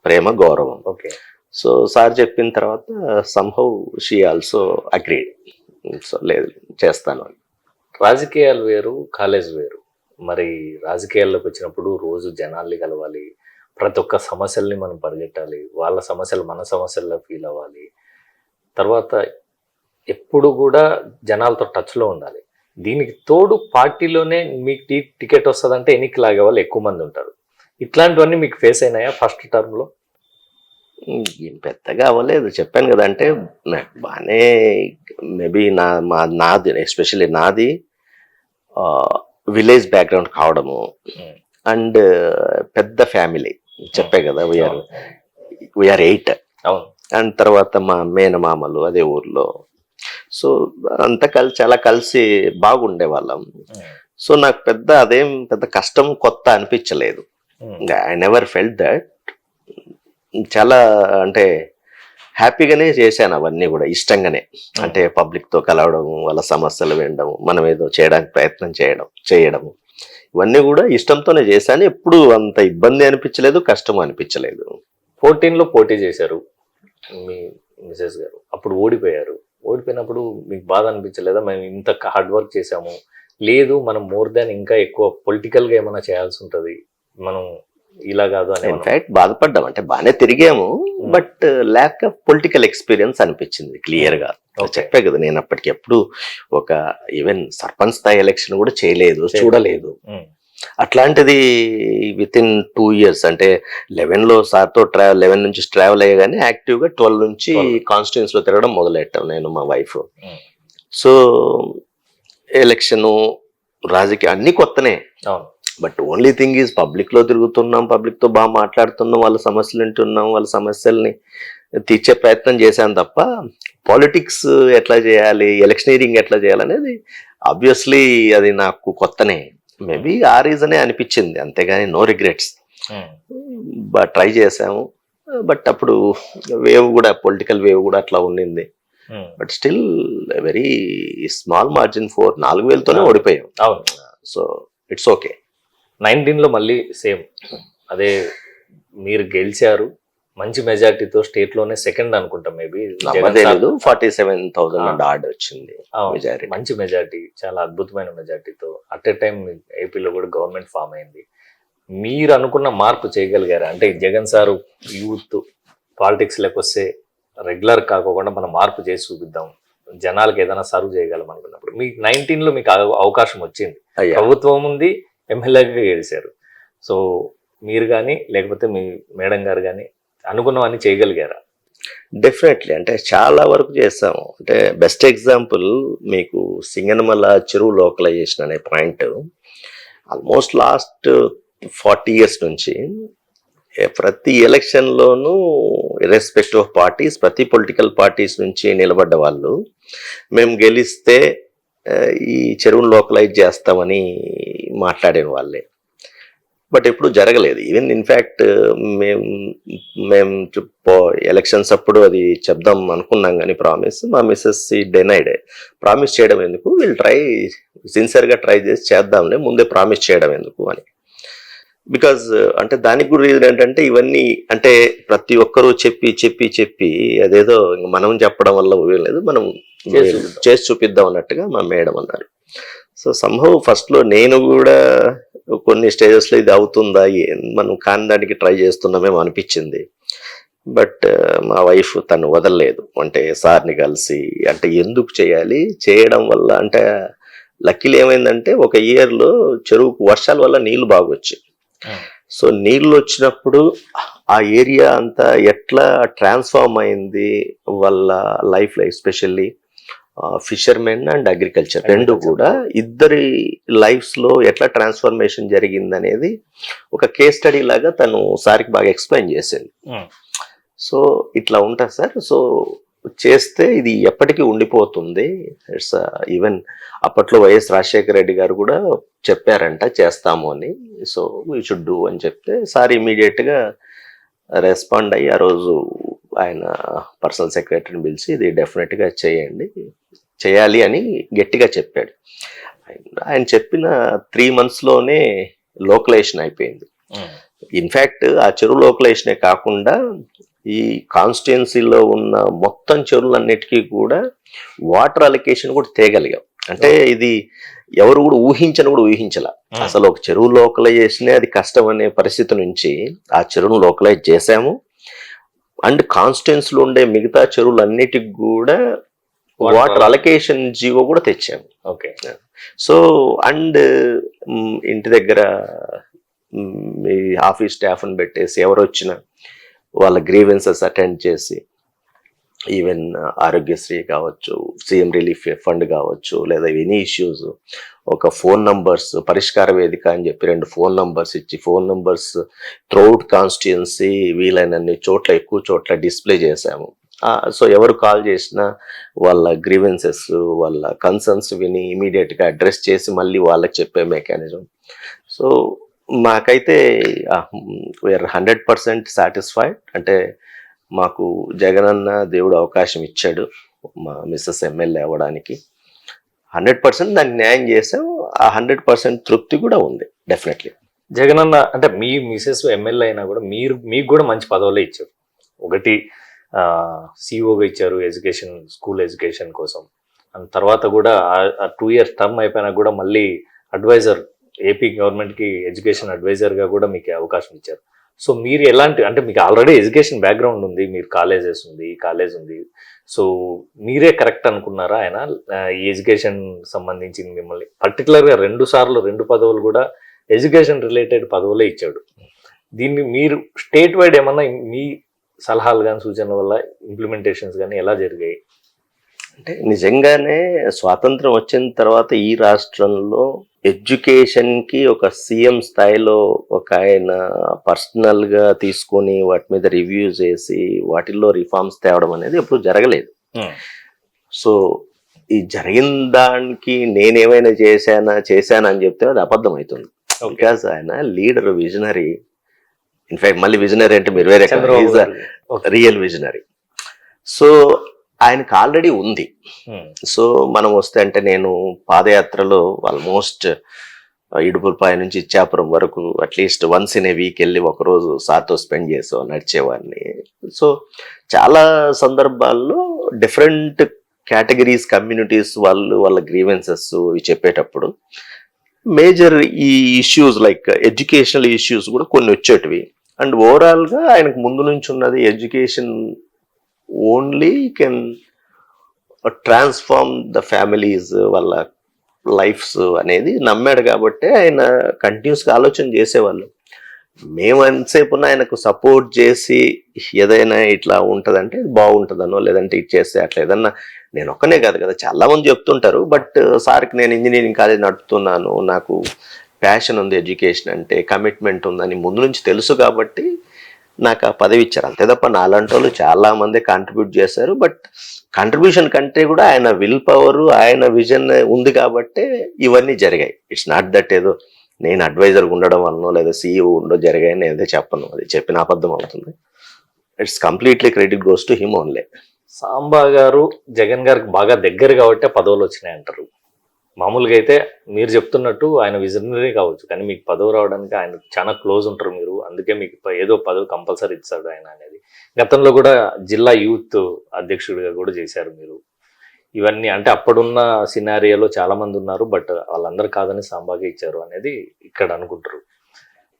ప్రేమ గౌరవం. ఓకే. సో సార్ చెప్పిన తర్వాత somehow she also agreed. So లేదు చేస్తాను అని. రాజకీయాలు వేరు, కాలేజ్ వేరు. మరి రాజకీయాల్లోకి వచ్చినప్పుడు రోజు జనాల్ని కలవాలి, ప్రతి ఒక్క సమస్యల్ని మనం పరిగెట్టాలి, వాళ్ళ సమస్యలు మన సమస్యల్లో ఫీల్ అవ్వాలి, తర్వాత ఎప్పుడు కూడా జనాలతో టచ్లో ఉండాలి. దీనికి తోడు పార్టీలోనే మీకు టికెట్ వస్తుందంటే ఎన్నిక లాగే వాళ్ళు ఎక్కువ మంది ఉంటారు. ఇట్లాంటివన్నీ మీకు ఫేస్ అయినాయా ఫస్ట్ టర్మ్లో? ఏం పెద్దగా అవ్వలేదు, చెప్పాను కదా. అంటే బాగానే మేబీ నాది ఎస్పెషల్లీ నాది విలేజ్ బ్యాక్గ్రౌండ్ కావడము అండ్ పెద్ద ఫ్యామిలీ, చెప్పే కదా వీఆర్ 8 అండ్ తర్వాత మా మేనమామలు అదే ఊర్లో. సో అంతా చాలా కలిసి బాగుండే వాళ్ళం. సో నాకు అదేం పెద్ద కష్టం కొత్త అనిపించలేదు. I never felt that. చాలా అంటే హ్యాపీగానే చేశాను అవన్నీ కూడా, ఇష్టంగానే. అంటే పబ్లిక్తో కలవడం, వాళ్ళ సమస్యలు వినడం, మనం ఏదో చేయడానికి ప్రయత్నం చేయడము ఇవన్నీ కూడా ఇష్టంతోనే చేశాను. ఎప్పుడు అంత ఇబ్బంది అనిపించలేదు, కష్టం అనిపించలేదు. 14లో పోటీ చేశారు మీ మిసెస్ గారు, అప్పుడు ఓడిపోయారు. ఓడిపోయినప్పుడు మీకు బాధ అనిపించలేదా? మేము ఇంత హార్డ్ వర్క్ చేసాము, లేదు మనం మోర్ దాన్ ఇంకా ఎక్కువ పొలిటికల్గా ఏమైనా చేయాల్సి ఉంటుంది, మనం ఇలా కాదు అని? ఇన్ఫాక్ట్ బాధపడ్డాం, అంటే బాగానే తిరిగాము, but lack of political experience అనిపించింది క్లియర్ గా. చెప్పే కదా నేను అప్పటికి ఎప్పుడు ఒక ఈవెన్ సర్పంచ్ స్థాయి ఎలక్షన్ కూడా చేయలేదు, చూడలేదు. అట్లాంటిది విత్ ఇన్ 2 years, అంటే 11లో సార్తో 11 నుంచి ట్రావెల్ అయ్యగానే యాక్టివ్ గా 12 నుంచి కాన్స్టిట్యూన్స్ లో తిరగడం మొదలెట్టాం నేను మా వైఫ్. సో ఎలక్షన్, రాజకీయ అన్ని కొత్తనే. But only thing is public లో తిరుగుతున్నాం, పబ్లిక్ తో బాగా మాట్లాడుతున్నాం, వాళ్ళ సమస్యలు వింటున్నాం, వాళ్ళ సమస్యల్ని తీర్చే ప్రయత్నం చేశాను తప్ప పాలిటిక్స్ ఎట్లా చేయాలి, ఎలక్షనీరింగ్ ఎట్లా చేయాలనేది ఆబ్వియస్లీ అది నాకు కొత్తనే. మేబీ ఆ రీజనే అనిపించింది, అంతేగాని నో రిగ్రెట్స్. బట్ ట్రై చేసాము, బట్ అప్పుడు పొలిటికల్ వేవ్ కూడా అట్లా ఉండింది. But still very small margin, 4,000తోనే ఓడిపోయాం. So it's okay. 19లో మళ్ళీ సేమ్ అదే, మీరు గెలిచారు మంచి మెజార్టీతో, స్టేట్ లోనే సెకండ్ అనుకుంటా, మేబీ 47,000 ఆర్డ్ వచ్చింది మెజారిటీ, మంచి మెజార్టీ, చాలా అద్భుతమైన మెజార్టీతో. అట్ ఎ టైం ఏపీలో కూడా గవర్నమెంట్ ఫామ్ అయింది. మీరు అనుకున్న మార్పు చేయగలిగారా? అంటే జగన్ సారు యూత్ పాలిటిక్స్ లేకొస్తే రెగ్యులర్ కాకుండా మనం మార్పు చేసి చూపిద్దాం, జనాలకు ఏదైనా సర్వ్ చేయగలం అనుకున్నప్పుడు మీకు 19లో మీకు అవకాశం వచ్చింది, ప్రభుత్వం ఉంది, ఎమ్మెల్యేగా గెలిచారు. సో మీరు కానీ లేకపోతే మీ మేడం గారు కానీ అనుకున్నవన్నీ చేయగలిగారా? డెఫినెట్లీ, అంటే చాలా వరకు చేస్తాము. అంటే బెస్ట్ ఎగ్జాంపుల్ మీకు సింగనమల చెరువు లోకలైజేషన్ అనే పాయింట్ ఆల్మోస్ట్ లాస్ట్ 40 years నుంచి ప్రతి ఎలక్షన్లోనూ ఇర్రెస్పెక్టివ్ ఆఫ్ పార్టీస్, ప్రతి పొలిటికల్ పార్టీస్ నుంచి నిలబడ్డ వాళ్ళు మేము గెలిస్తే ఈ చెరువును లోకలైజ్ చేస్తామని మాట్లాడిన వాళ్ళే. బట్ ఎప్పుడు జరగలేదు. ఈవెన్ ఇన్ఫ్యాక్ట్ మేము ఎలక్షన్స్ అప్పుడు అది చెప్దాం అనుకున్నాం కానీ ప్రామిస్, మా మిస్సెస్ డెనైడ్. ప్రామిస్ చేయడం ఎందుకు, వీళ్ళు సిన్సియర్గా ట్రై చేసి చేద్దాంలే, ముందే ప్రామిస్ చేయడం ఎందుకు అని. బికాజ్ అంటే దానికి కూడా రీజన్ ఏంటంటే ఇవన్నీ అంటే ప్రతి ఒక్కరూ చెప్పి అదేదో ఇంక మనం చెప్పడం వల్ల ఉపయోగం లేదు, మనం చేసి చూపిద్దాం అన్నట్టుగా మా మేడం అన్నారు. సో సంహవ్ ఫస్ట్ లో నేను కూడా కొన్ని స్టేజెస్ లో ఇది అవుతుందా మనం కాని దానికి ట్రై చేస్తున్నామేమో అనిపించింది. బట్ మా వైఫ్ తను వదలలేదు, అంటే సార్ని కలిసి అంటే ఎందుకు చేయాలి, చేయడం వల్ల అంటే లక్కీలు ఏమైందంటే ఒక ఇయర్ లో చెరువుకు వర్షాల వల్ల నీళ్లు బాగా వచ్చాయి. సో నీళ్ళు వచ్చినప్పుడు ఆ ఏరియా అంతా ఎట్లా ట్రాన్స్ఫార్మ్ అయింది వాళ్ళ లైఫ్ లో, ఎస్పెషల్లీ ఫిషర్మెన్ అండ్ అగ్రికల్చర్ రెండు కూడా ఇద్దరి లైఫ్స్ లో ఎట్లా ట్రాన్స్ఫర్మేషన్ జరిగింది అనేది ఒక కేస్ స్టడీ లాగా తను సార్కి బాగా ఎక్స్ప్లెయిన్ చేసింది. సో ఇట్లా ఉంటుంది సార్, సో చేస్తే ఇది ఎప్పటికీ ఉండిపోతుంది. ఇట్స్ ఈవెన్ అప్పట్లో వైఎస్ రాజశేఖర రెడ్డి గారు కూడా చెప్పారంట చేస్తాము అని. సో వీ షుడ్ డూ అని చెప్తే సార్ ఇమీడియట్ గా రెస్పాండ్ అయ్యి ఆ రోజు ఆయన పర్సనల్ సెక్రటరీని పిలిచి ఇది డెఫినెట్ గా చేయాలి అని గట్టిగా చెప్పాడు. ఆయన చెప్పిన 3 months లోనే లోకలైజేషన్ అయిపోయింది. ఇన్ఫాక్ట్ ఆ చెరువు లోకలైజేషనే కాకుండా ఈ కాన్స్టిట్యున్సీలో ఉన్న మొత్తం చెరువులన్నిటికీ కూడా వాటర్ అలొకేషన్ కూడా తేగలిగాం. అంటే ఇది ఎవరు కూడా ఊహించలా. అసలు ఒక చెరువు లోకలైజేషనే అది కష్టం అనే పరిస్థితి నుంచి ఆ చెరువును లోకలైజ్ చేసాము. అండ్ కాన్స్టిట్యున్సీలో ఉండే మిగతా చెరువులన్నిటికి కూడా వాటర్ అలొకేషన్ జీవో కూడా తెచ్చాము. ఓకే. సో అండ్ ఇంటి దగ్గర మీ ఆఫీస్ స్టాఫ్ని పెట్టేసి ఎవరు వచ్చినా వాళ్ళ గ్రీవెన్సెస్ అటెండ్ చేసి, ఈవెన్ ఆరోగ్యశ్రీ కావచ్చు, సీఎం రిలీఫ్ ఫండ్ కావచ్చు, లేదా ఎనీ ఇష్యూస్ ఒక ఫోన్ నంబర్స్, పరిష్కార వేదిక అని చెప్పి 2 phone numbers ఇచ్చి ఫోన్ నంబర్స్ త్రూఅవుట్ కాన్స్టిట్యుయెన్సీ వీలైనన్ని చోట్ల ఎక్కువ చోట్ల డిస్ప్లే చేశాము. సో ఎవరు కాల్ చేసినా వాళ్ళ గ్రీవెన్సెస్, వాళ్ళ కన్సర్న్స్ విని ఇమీడియట్ గా అడ్రస్ చేసి మళ్ళీ వాళ్ళకి చెప్పే మెకానిజం. సో మాకైతే వీఆర్ 100% సాటిస్ఫైడ్. అంటే మాకు జగనన్న దేవుడు అవకాశం ఇచ్చాడు మా మిస్సెస్ ఎమ్మెల్యే అవ్వడానికి. 100% దాన్ని న్యాయం చేసాం. ఆ 100% తృప్తి కూడా ఉంది డెఫినెట్లీ. జగనన్న అంటే మీ మిసెస్ ఎమ్మెల్యే అయినా కూడా మీకు కూడా మంచి పదవులే ఇచ్చారు. ఒకటి సిఇఓగా ఇచ్చారు ఎడ్యుకేషన్, స్కూల్ ఎడ్యుకేషన్ కోసం. అండ్ తర్వాత కూడా ఆ 2 years టర్మ్ అయిపోయినా కూడా మళ్ళీ అడ్వైజర్, ఏపీ గవర్నమెంట్కి ఎడ్యుకేషన్ అడ్వైజర్గా కూడా మీకు అవకాశం ఇచ్చారు. సో మీరు ఎలాంటి, అంటే మీకు ఆల్రెడీ ఎడ్యుకేషన్ బ్యాక్గ్రౌండ్ ఉంది, మీరు కాలేజెస్ ఉంది, కాలేజ్ ఉంది. సో మీరే కరెక్ట్ అనుకున్నారా ఆయన ఈ ఎడ్యుకేషన్ సంబంధించి మిమ్మల్ని పర్టికులర్గా 2 సార్లు 2 పదవులు కూడా ఎడ్యుకేషన్ రిలేటెడ్ పదవులే ఇచ్చాడు. దీన్ని మీరు స్టేట్ వైడ్ ఏమన్నా మీ సలహాలు కానీ సూచనల వల్ల ఇంప్లిమెంటేషన్స్ కానీ ఎలా జరిగాయి? అంటే నిజంగానే స్వాతంత్రం వచ్చిన తర్వాత ఈ రాష్ట్రంలో ఎడ్యుకేషన్ కి ఒక సీఎం స్థాయిలో ఒక ఆయన పర్సనల్ గా తీసుకొని వాటి మీద రివ్యూ చేసి వాటిల్లో రిఫార్మ్స్ తేవడం అనేది ఎప్పుడు జరగలేదు. సో ఈ జరిగిన దానికి నేనేమైనా చేశానా అని చెప్తే అది అబద్ధం అవుతుంది. బికాజ్ ఆయన లీడర్, విజనరీ. ఇన్ఫాక్ట్ మళ్ళీ విజనరీ అంటే మీరు వేరే, రియల్ విజనరీ. సో ఆయనకు ఆల్రెడీ ఉంది. సో మనం వస్తే అంటే నేను పాదయాత్రలో ఆల్మోస్ట్ ఇడుపులపాయ నుంచి ఇచ్చాపురం వరకు at least once in a week వెళ్ళి ఒకరోజు సార్తో స్పెండ్ నడిచేవాడిని. సో చాలా సందర్భాల్లో డిఫరెంట్ కేటగిరీస్, కమ్యూనిటీస్ వాళ్ళ గ్రీవెన్సెస్ ఇవి చెప్పేటప్పుడు మేజర్ ఈ ఇష్యూస్ లైక్ ఎడ్యుకేషనల్ ఇష్యూస్ కూడా కొన్ని వచ్చేటివి. అండ్ ఓవరాల్ గా ఆయనకు ముందు నుంచి ఉన్నది education only can transform the families, వాళ్ళ లైఫ్స్ అనేది నమ్మాడు కాబట్టి ఆయన కంటిన్యూస్గా ఆలోచన చేసేవాళ్ళు. మేము ఎంతసేపు ఆయనకు సపోర్ట్ చేసి ఏదైనా ఇట్లా ఉంటుందంటే బాగుంటుందనో, లేదంటే ఇది చేస్తే అట్లా ఏదన్నా, నేను ఒక్కనే కాదు కదా చాలా మంది చెప్తుంటారు. బట్ సార్కి నేను ఇంజనీరింగ్ కాలేజ్ నడుపుతున్నాను, నాకు ప్యాషన్ ఉంది, ఎడ్యుకేషన్ అంటే కమిట్మెంట్ ఉందని ముందు నుంచి తెలుసు కాబట్టి నాకు ఆ పదవి ఇచ్చారు. అంతే తప్ప నాలాంటి వాళ్ళు చాలా మంది కాంట్రిబ్యూట్ చేశారు. బట్ కాంట్రిబ్యూషన్ కంటే కూడా ఆయన విల్ పవర్, ఆయన విజన్ ఉంది కాబట్టి ఇవన్నీ జరిగాయి. ఇట్స్ నాట్ దట్ ఏదో నేను అడ్వైజర్గా ఉండడం వల్లనో లేదా సీఈఓ ఉండో జరిగాయని నేనైతే చెప్పను, అది చెప్పిన అబద్ధం అవుతుంది. It's completely credit goes to him only. Samba గారు జగన్ గారికి బాగా దగ్గర కాబట్టి పదవులు వచ్చినాయి అంటారు. మామూలుగా అయితే మీరు చెప్తున్నట్టు ఆయన విజనరీ కావచ్చు, కానీ మీకు పదవి రావడానికి ఆయన చాలా క్లోజ్ ఉంటారు మీరు, అందుకే మీకు ఏదో పదవి కంపల్సరీ ఇస్తాడు ఆయన అనేది. గతంలో కూడా జిల్లా యూత్ అధ్యక్షుడిగా కూడా చేశారు మీరు. ఇవన్నీ అంటే అప్పుడున్న సినారియోలో చాలా మంది ఉన్నారు, బట్ వాళ్ళందరూ కాదని సాంబాగా ఇచ్చారు అనేది ఇక్కడ అనుకుంటారు.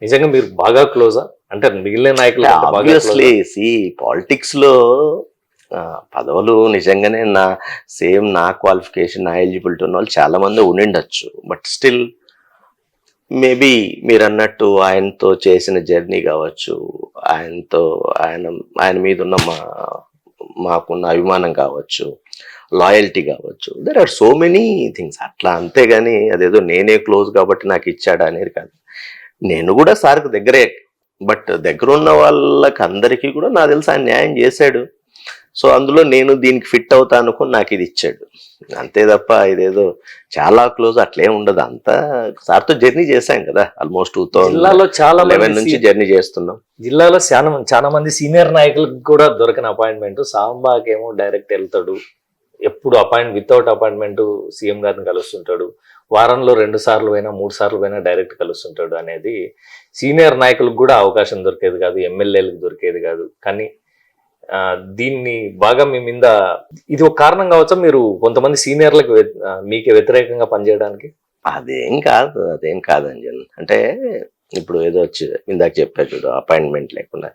నిజంగా మీరు బాగా క్లోజా అంటే మిగిలిన నాయకులు కంటే బాగా ఆబ్వియస్లీ పాలిటిక్స్ లో పదవులు నిజంగానే నా క్వాలిఫికేషన్ నా ఎలిజిబిలిటీ ఉన్న వాళ్ళు చాలా మంది ఉండిండొచ్చు. బట్ స్టిల్ మేబీ మీరు అన్నట్టు ఆయనతో చేసిన జర్నీ కావచ్చు, ఆయన మీద ఉన్న మాకున్న అభిమానం కావచ్చు, లాయల్టీ కావచ్చు, there are so many things అట్లా. అంతేగాని అదేదో నేనే క్లోజ్ కాబట్టి నాకు ఇచ్చాడా అనేది కాదు. నేను కూడా సార్కి దగ్గరే, బట్ దగ్గర ఉన్న వాళ్ళకి అందరికీ కూడా నాకు తెలిసి ఆయన న్యాయం చేశాడు. సో అందులో నేను దీనికి ఫిట్ అవుతా అనుకుని నాకు ఇది ఇచ్చాడు అంతే తప్ప ఇదేదో చాలా క్లోజ్ అట్లే ఉండదు. అంతా సార్తో జర్నీ చేశాం కదా, ఆల్మోస్ట్ 2011 నుంచి జర్నీ చేస్తున్నాం. జిల్లాలో చాలా మంది సీనియర్ నాయకులకు కూడా దొరకని అపాయింట్మెంట్, సాంబాకేమో డైరెక్ట్ వెళ్తాడు, ఎప్పుడు వితౌట్ అపాయింట్మెంట్ సీఎం గారిని కలుస్తుంటాడు, వారంలో 2 సార్లు పోయినా 3 సార్లు పోయినా డైరెక్ట్ కలుస్తుంటాడు అనేది సీనియర్ నాయకులకు కూడా అవకాశం దొరికేది కాదు, ఎమ్మెల్యేలకు దొరికేది కాదు. కానీ దీన్ని బాగా మీ మీద ఇది ఒక కారణం కావచ్చా మీరు కొంతమంది సీనియర్లకు మీకు వ్యతిరేకంగా పనిచేయడానికి? అదేం కాదు అంజన్. అంటే ఇప్పుడు ఏదో వచ్చి ఇందాక చెప్పారు చూడు, అపాయింట్మెంట్ లేకుండా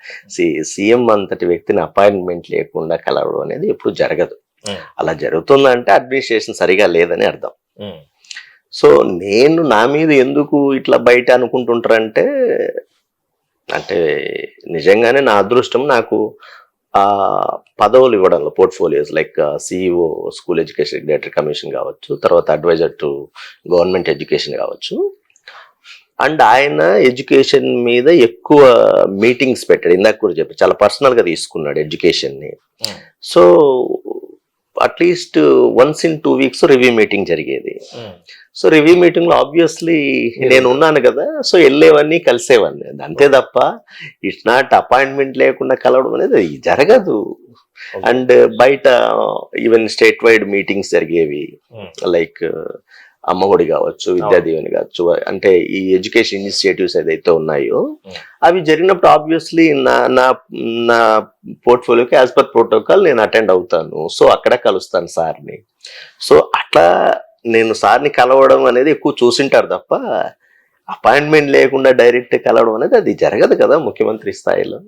సీఎం అంతటి వ్యక్తిని అపాయింట్మెంట్ లేకుండా కలవడం అనేది ఎప్పుడు జరగదు. అలా జరుగుతుందంటే అడ్మినిస్ట్రేషన్ సరిగా లేదని అర్థం. సో నేను నా మీద ఎందుకు ఇట్లా బయట అనుకుంటుంటారంటే, అంటే నిజంగానే నా అదృష్టం నాకు ఆ పదవులు ఇవ్వడంలో, portfolios like CEO school education regulatory commission కావచ్చు, తర్వాత అడ్వైజర్ టు గవర్నమెంట్ ఎడ్యుకేషన్ కావచ్చు. అండ్ ఆయన ఎడ్యుకేషన్ మీద ఎక్కువ మీటింగ్స్ పెట్టాడు. ఇందాక కూడా చెప్పాడు, చాలా పర్సనల్గా తీసుకున్నాడు ఎడ్యుకేషన్ని. So at least once in 2 weeks review meeting జరిగేది. సో రివ్యూ మీటింగ్ లో ఆబ్వియస్లీ నేను ఉన్నాను కదా, సో వెళ్ళేవన్నీ కలిసేవాడిని. అంతే తప్ప ఇట్స్ నాట్ అపాయింట్మెంట్ లేకుండా కలవడం అనేది జరగదు. అండ్ బయట ఈవెన్ స్టేట్ వైడ్ మీటింగ్స్ జరిగేవి, లైక్ అమ్మఒడి కావచ్చు, విద్యాదీవెని కావచ్చు, అంటే ఈ ఎడ్యుకేషన్ ఇనిషియేటివ్స్ ఏదైతే ఉన్నాయో అవి జరిగినప్పుడు ఆబ్వియస్లీ నా పోర్ట్ఫోలియోకి యాజ్ పర్ ప్రోటోకాల్ నేను అటెండ్ అవుతాను. సో అక్కడ కలుస్తాను సార్ని. సో అట్లా నేను సార్ని కలవడం అనేది ఎక్కువ చూసింటారు తప్ప అపాయింట్మెంట్ లేకుండా డైరెక్ట్ కలవడం అనేది అది జరగదు కదా ముఖ్యమంత్రి స్థాయిలో.